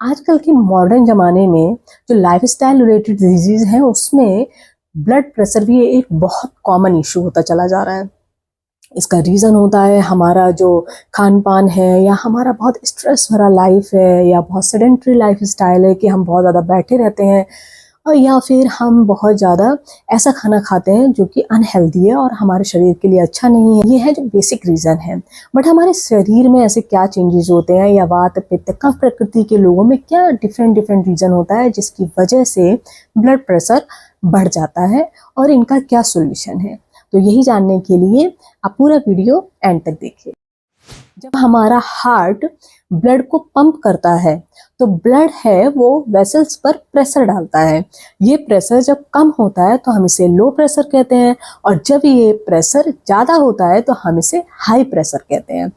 आजकल के मॉडर्न ज़माने में जो लाइफ़स्टाइल रिलेटेड डिज़ीज़ हैं उसमें ब्लड प्रेशर भी एक बहुत कॉमन इश्यू होता चला जा रहा है। इसका रीज़न होता है हमारा जो खान-पान है या हमारा बहुत स्ट्रेस भरा लाइफ़ है या बहुत सेडेंटरी लाइफ़स्टाइल है कि हम बहुत ज़्यादा बैठे रहते हैं और या फिर हम बहुत ज़्यादा ऐसा खाना खाते हैं जो कि अनहेल्दी है और हमारे शरीर के लिए अच्छा नहीं है। ये है जो बेसिक रीज़न है। बट हमारे शरीर में ऐसे क्या चेंजेस होते हैं या वात, पित्त, कफ प्रकृति के लोगों में क्या डिफरेंट रीज़न होता है जिसकी वजह से ब्लड प्रेशर बढ़ जाता है और इनका क्या सॉल्यूशन है। तो यही जानने के लिए आप पूरा वीडियो एंड तक देखिए। जब हमारा हार्ट ब्लड को पंप करता है तो ब्लड है वो वेसल्स पर प्रेशर डालता है। ये प्रेशर जब कम होता है तो हम इसे लो प्रेशर कहते हैं और जब ये प्रेशर ज़्यादा होता है तो हम इसे हाई प्रेशर कहते हैं।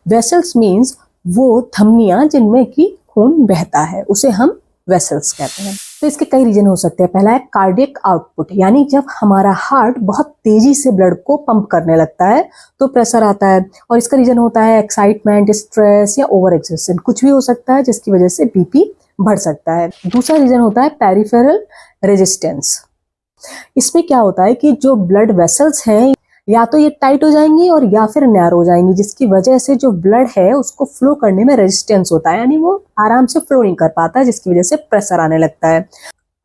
वेसल्स मीन्स वो धमनियाँ जिनमें कि खून बहता है, उसे हम वेसल्स कहते हैं। तो इसके कई रीजन हो सकते हैं। पहला है कार्डियक आउटपुट, यानी जब हमारा हार्ट बहुत तेजी से ब्लड को पंप करने लगता है तो प्रेशर आता है और इसका रीजन होता है एक्साइटमेंट, स्ट्रेस या ओवर एक्सर्शन, कुछ भी हो सकता है जिसकी वजह से बीपी बढ़ सकता है। दूसरा रीजन होता है पेरिफेरल रेजिस्टेंस। इसमें क्या होता है कि जो ब्लड वेसल्स हैं या तो ये टाइट हो जाएंगी और या फिर नैरो हो जाएंगी, जिसकी वजह से जो ब्लड है उसको फ्लो करने में रेजिस्टेंस होता है, यानी वो आराम से फ्लो नहीं कर पाता, जिसकी वजह से प्रेशर आने लगता है।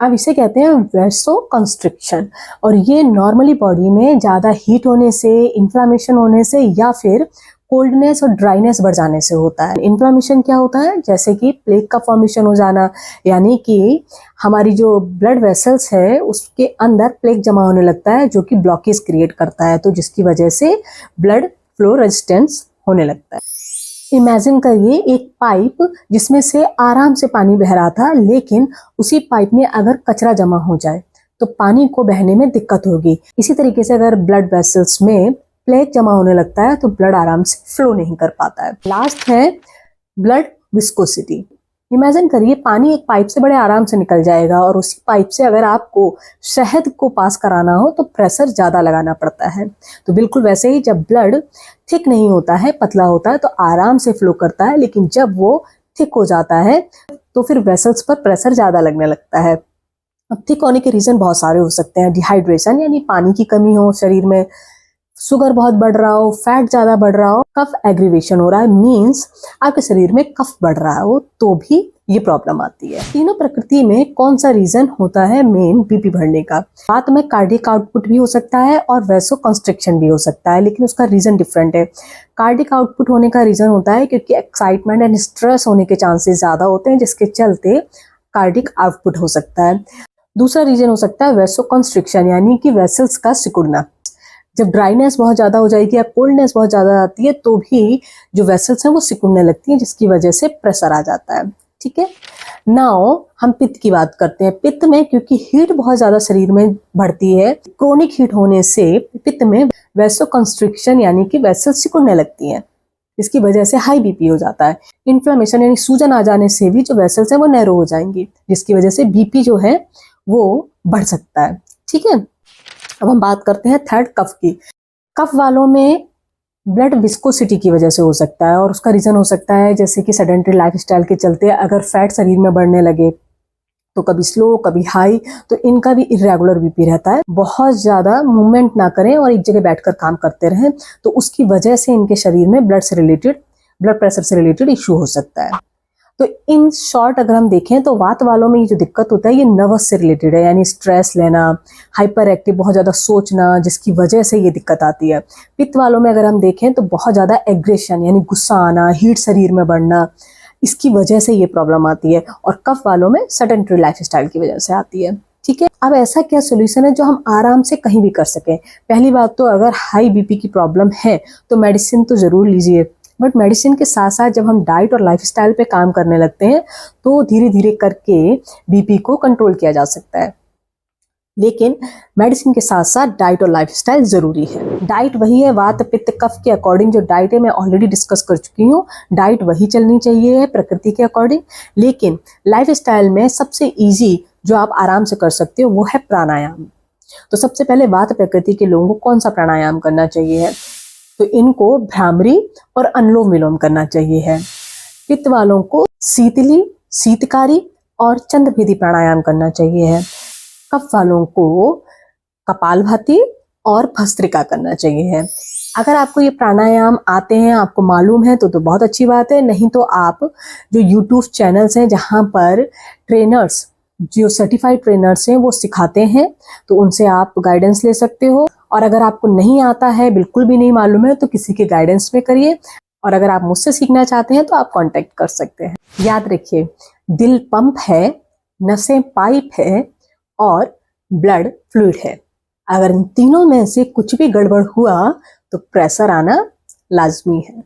अब इसे कहते हैं वैसो कंस्ट्रिक्शन और ये नॉर्मली बॉडी में ज़्यादा हीट होने से, इन्फ्लामेशन होने से या फिर कोल्डनेस और ड्राइनेस बढ़ जाने से होता है। इन्फ्लामेशन क्या होता है, जैसे कि प्लेग का फॉर्मेशन हो जाना, यानी कि हमारी जो ब्लड वेसल्स है उसके अंदर प्लेग जमा होने लगता है जो कि ब्लॉकेज क्रिएट करता है, तो जिसकी वजह से ब्लड फ्लो रेजिस्टेंस होने लगता है। इमेजिन करिए एक पाइप जिसमें से आराम से पानी बह रहा था, लेकिन उसी पाइप में अगर कचरा जमा हो जाए तो पानी को बहने में दिक्कत होगी। इसी तरीके से अगर ब्लड वेसल्स में प्लेग जमा होने लगता है तो ब्लड आराम से फ्लो नहीं कर पाता है। लास्ट है ब्लड विस्कोसिटी। इमेजिन करिए पानी एक पाइप से बड़े आराम से निकल जाएगा और उसी पाइप से अगर आपको शहद को पास कराना हो तो प्रेशर ज़्यादा लगाना पड़ता है। तो बिल्कुल वैसे ही जब ब्लड थिक नहीं होता है, पतला होता है तो आराम से फ्लो करता है, लेकिन जब वो थिक हो जाता है तो फिर वेसल्स पर प्रेशर ज़्यादा लगने लगता है। अब थिक होने के रीज़न बहुत सारे हो सकते हैं। डिहाइड्रेशन यानी पानी की कमी हो शरीर में, शुगर बहुत बढ़ रहा हो, फैट ज़्यादा बढ़ रहा हो, कफ एग्रीवेशन हो रहा है, मीन्स आपके शरीर में कफ बढ़ रहा हो तो भी ये प्रॉब्लम आती है। तीनों प्रकृति में कौन सा रीजन होता है मेन बीपी बढ़ने का? बात में कार्डियक आउटपुट भी हो सकता है और वैसो कंस्ट्रिक्शन भी हो सकता है, लेकिन उसका रीजन डिफरेंट है। कार्डियक आउटपुट होने का रीजन होता है क्योंकि एक्साइटमेंट एंड स्ट्रेस होने के चांसेस ज़्यादा होते हैं, जिसके चलते कार्डियक आउटपुट हो सकता है। दूसरा रीजन हो सकता है वैसो कंस्ट्रिक्शन, यानी कि वेसल्स का सिकुड़ना। जब ड्राइनेस बहुत ज़्यादा हो जाएगी या कोल्डनेस बहुत ज़्यादा आती है तो भी जो वेसल्स हैं वो सिकुड़ने लगती हैं, जिसकी वजह से प्रेशर आ जाता है। ठीक है, नाउ हम पित्त की बात करते हैं। पित्त में क्योंकि हीट बहुत ज़्यादा शरीर में बढ़ती है, क्रोनिक हीट होने से पित्त में वैसो कंस्ट्रिक्शन यानी कि वेसल्स सिकुड़ने लगती हैं, इसकी वजह से हाई बीपी हो जाता है। इन्फ्लेमेशन यानी सूजन आ जाने से भी जो वेसल्स हैं वो नैरो हो जाएंगी, जिसकी वजह से बीपी जो है वो बढ़ सकता है। ठीक है, अब हम बात करते हैं थर्ड, कफ की। कफ वालों में ब्लड विस्कोसिटी की वजह से हो सकता है और उसका रीज़न हो सकता है जैसे कि सेडेंटरी लाइफस्टाइल के चलते अगर फैट शरीर में बढ़ने लगे तो कभी स्लो कभी हाई, तो इनका भी इरेगुलर बीपी रहता है। बहुत ज़्यादा मूवमेंट ना करें और एक जगह बैठकर काम करते रहें तो उसकी वजह से इनके शरीर में ब्लड प्रेशर से रिलेटेड इशू हो सकता है। तो इन शॉर्ट अगर हम देखें तो वात वालों में ये जो दिक्कत होता है ये नर्वस से रिलेटेड है, यानी स्ट्रेस लेना, हाइपर एक्टिव, बहुत ज़्यादा सोचना, जिसकी वजह से ये दिक्कत आती है। पित्त वालों में अगर हम देखें तो बहुत ज़्यादा एग्रेशन यानी गुस्सा आना, हीट शरीर में बढ़ना, इसकी वजह से ये प्रॉब्लम आती है। और कफ वालों में सेडेंटरी लाइफस्टाइल की वजह से आती है। ठीक है, अब ऐसा क्या सोल्यूशन है जो हम आराम से कहीं भी कर सकें? पहली बात तो अगर हाई बीपी की प्रॉब्लम है तो मेडिसिन तो ज़रूर लीजिए, बट मेडिसिन के साथ साथ जब हम डाइट और लाइफस्टाइल पे काम करने लगते हैं तो धीरे धीरे करके बीपी को कंट्रोल किया जा सकता है। लेकिन मेडिसिन के साथ साथ डाइट और लाइफस्टाइल ज़रूरी है। डाइट वही है, वात पित्त कफ के अकॉर्डिंग जो डाइट है मैं ऑलरेडी डिस्कस कर चुकी हूँ, डाइट वही चलनी चाहिए है प्रकृति के अकॉर्डिंग। लेकिन लाइफस्टाइल में सबसे ईजी जो आप आराम से कर सकते हो वो है प्राणायाम। तो सबसे पहले वात प्रकृति के लोगों को कौन सा प्राणायाम करना चाहिए है? तो इनको भ्रामरी और अनुलोम विलोम करना चाहिए है। पित्त वालों को शीतली शीतकारी और चंद्रभेदी प्राणायाम करना चाहिए है। कफ वालों को कपालभाति और भस्त्रिका करना चाहिए है। अगर आपको ये प्राणायाम आते हैं, आपको मालूम है तो बहुत अच्छी बात है, नहीं तो आप जो यूट्यूब चैनल्स हैं जहाँ पर ट्रेनर्स, जो सर्टिफाइड ट्रेनर्स हैं वो सिखाते हैं, तो उनसे आप गाइडेंस ले सकते हो। और अगर आपको नहीं आता है, बिल्कुल भी नहीं मालूम है, तो किसी के गाइडेंस में करिए। और अगर आप मुझसे सीखना चाहते हैं तो आप कांटेक्ट कर सकते हैं। याद रखिए, दिल पंप है, नसें पाइप है और ब्लड फ्लूइड है। अगर इन तीनों में से कुछ भी गड़बड़ हुआ तो प्रेशर आना लाजमी है।